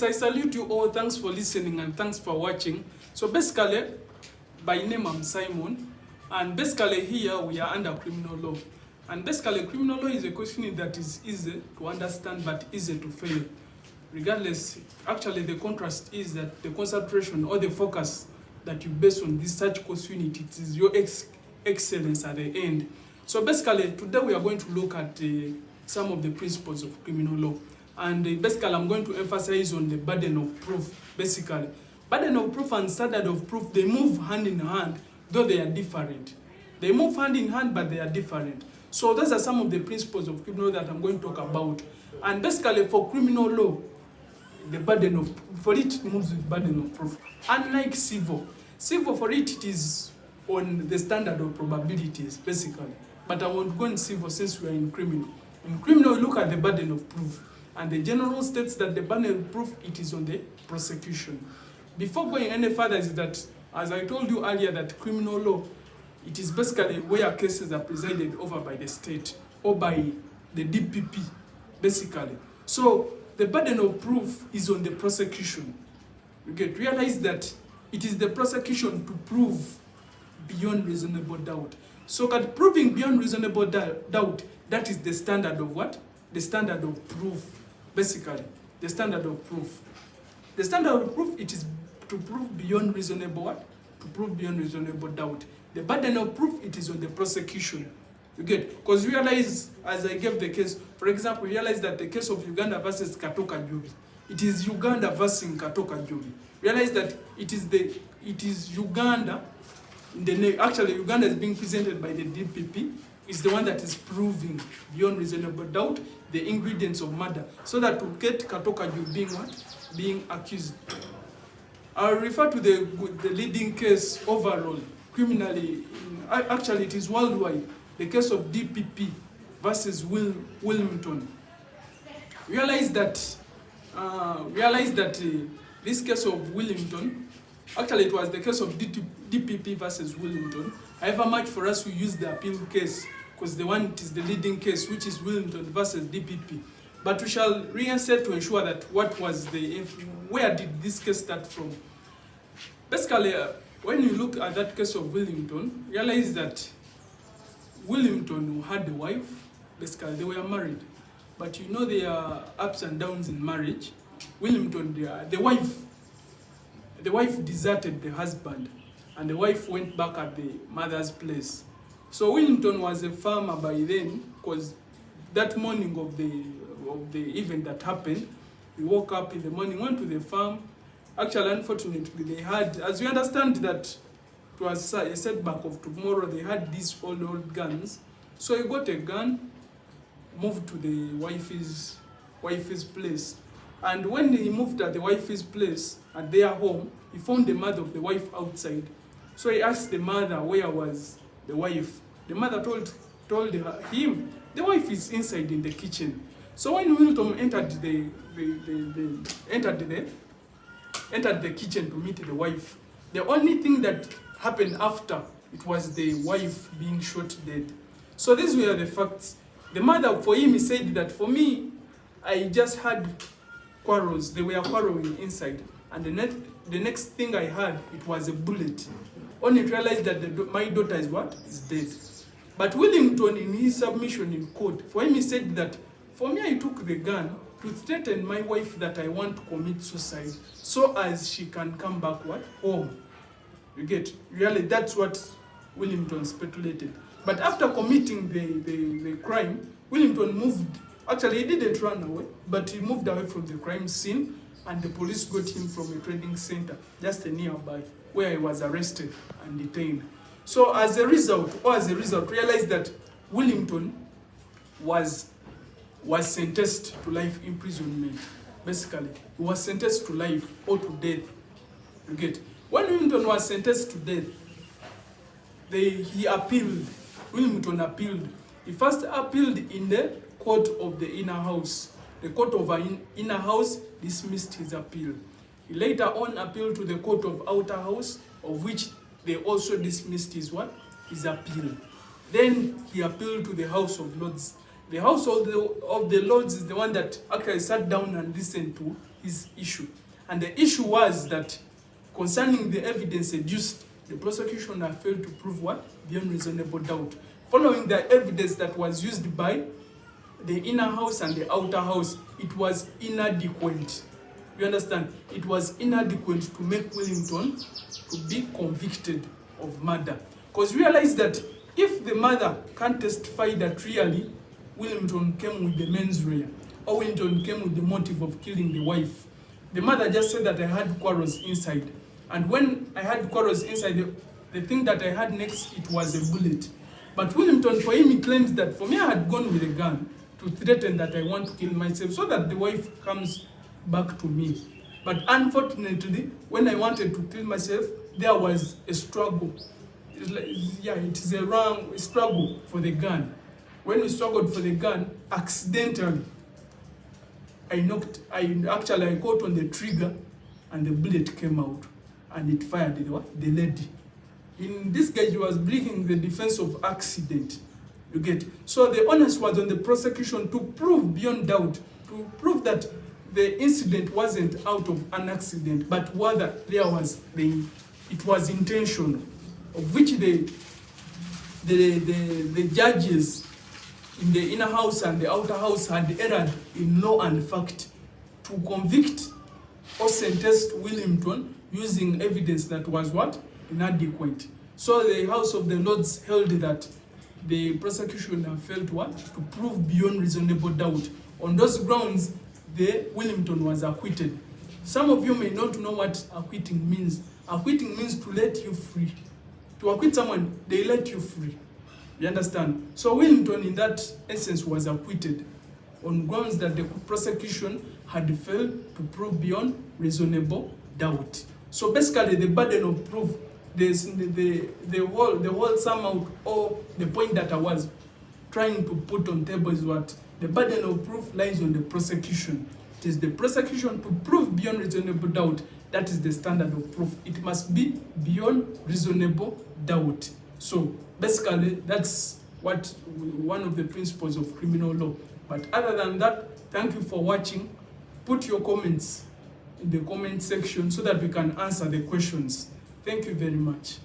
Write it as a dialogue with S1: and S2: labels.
S1: I salute you all. Thanks for listening and thanks for watching. So basically, by name I'm Simon, and basically here we are under criminal law. And basically, criminal law is a question that is easy to understand but easy to fail. Regardless, actually the contrast is that the concentration or the focus that you base on this such course unit, it is your excellence at the end. So basically, today we are going to look at some of the principles of criminal law. And basically, I'm going to emphasize on the burden of proof. Basically, burden of proof and standard of proof, they move hand in hand, though they are different. They move hand in hand, but they are different. So those are some of the principles of criminal law that I'm going to talk about. And basically, for criminal law, the burden of for it moves with burden of proof. Unlike civil for it is on the standard of probabilities, basically. But I won't go in civil since we are in criminal. In criminal, we look at the burden of proof. And the general states that the burden of proof, it is on the prosecution. Before going any further is that, as I told you earlier, that criminal law, it is basically where cases are presided over by the state or by the DPP, basically. So the burden of proof is on the prosecution. You get realize that it is the prosecution to prove beyond reasonable doubt. So that proving beyond reasonable doubt, that is the standard of what? The standard of proof, basically. The standard of proof. The standard of proof, it is to prove beyond reasonable what? To prove beyond reasonable doubt. The burden of proof, it is on the prosecution. You get? Because realize, as I gave the case, for example, realize that the case of Uganda versus Katoka Jury, it is Uganda versus Katoka Jury. Realize that it is Uganda, actually Uganda is being presented by the DPP, is the one that is proving beyond reasonable doubt the ingredients of murder, so that to get Katoka Jury being what? Being accused. I'll refer to the leading case overall, criminally, actually it is worldwide, the case of DPP versus Willington. Realize that this case of Willington, actually it was the case of DPP versus Willington. However much for us we use the appeal case, because the one it is the leading case, which is Willington versus DPP. But we shall reinsert to ensure that where did this case start from? Basically, when you look at that case of Willington, realize that Willington had a wife. Basically, they were married. But you know there are ups and downs in marriage. Willington, the wife deserted the husband, and the wife went back at the mother's place. So Willington was a farmer by then, because that morning of the event that happened, he woke up in the morning, went to the farm. Actually, unfortunately, they had, as you understand that it was a setback of tomorrow, they had these old guns. So he got a gun, moved to the wife's place. And when he moved at the wife's place, at their home, he found the mother of the wife outside. So he asked the mother where was the wife. The mother told him the wife is inside in the kitchen. So when Willington entered the kitchen to meet the wife, the only thing that happened after it was the wife being shot dead. So these were the facts. The mother, for him, he said that for me, I just had quarrels. They were quarreling inside, and the next thing I had, it was a bullet. Only realized that my daughter is what? Is dead. But Willington, in his submission in court, for him, he said that for me, I took the gun to threaten my wife that I want to commit suicide, so as she can come back what? Home. You get? Really, that's what Willington speculated. But after committing the crime, Willington moved. Actually, he didn't run away, but he moved away from the crime scene, and the police got him from a trading center just nearby, where he was arrested and detained. So as a result, realized that Willington was sentenced to life imprisonment. Basically, he was sentenced to life or to death. You get? When Willington was sentenced to death, he appealed. Willington appealed. He first appealed in the court of the inner house. The court of inner house dismissed his appeal. He later on appealed to the court of outer house, of which they also dismissed his appeal. Then he appealed to the House of Lords. The House of the Lords is the one that actually sat down and listened to his issue. And the issue was that concerning the evidence adduced, the prosecution had failed to prove what? Beyond reasonable doubt. Following the evidence that was used by the inner house and the outer house, it was inadequate. You understand? It was inadequate to make Willington to be convicted of murder. Because realize that if the mother can't testify that really Willington came with the mens rea, or Willington came with the motive of killing the wife, the mother just said that I had quarrels inside. And when I had quarrels inside, the thing that I had next, it was a bullet. But Willington, for him, he claims that for me, I had gone with a gun to threaten that I want to kill myself so that the wife comes back to me. But unfortunately, when I wanted to kill myself, there was a struggle. It's like, yeah, it is a wrong struggle for the gun. When we struggled for the gun, accidentally, I caught on the trigger and the bullet came out and it fired the lady. In this case, he was bringing the defense of accident. You get? So the onus was on the prosecution to prove beyond doubt, to prove that the incident wasn't out of an accident, but rather it was intentional, of which the judges in the inner house and the outer house had erred in law and fact to convict or sentence Willington using evidence that was what? Inadequate. So the House of the Lords held that the prosecution have failed what? To prove beyond reasonable doubt. On those grounds, the Willington was acquitted. Some of you may not know what acquitting means. Acquitting means to let you free. To acquit someone, they let you free. You understand? So Willington, in that essence, was acquitted on grounds that the prosecution had failed to prove beyond reasonable doubt. So basically, the burden of proof, the whole sum out, or the point that I was trying to put on table is what? The burden of proof lies on the prosecution. It is the prosecution to prove beyond reasonable doubt. That is the standard of proof. It must be beyond reasonable doubt. So basically, that's what one of the principles of criminal law. But other than that, thank you for watching. Put your comments in the comment section so that we can answer the questions. Thank you very much.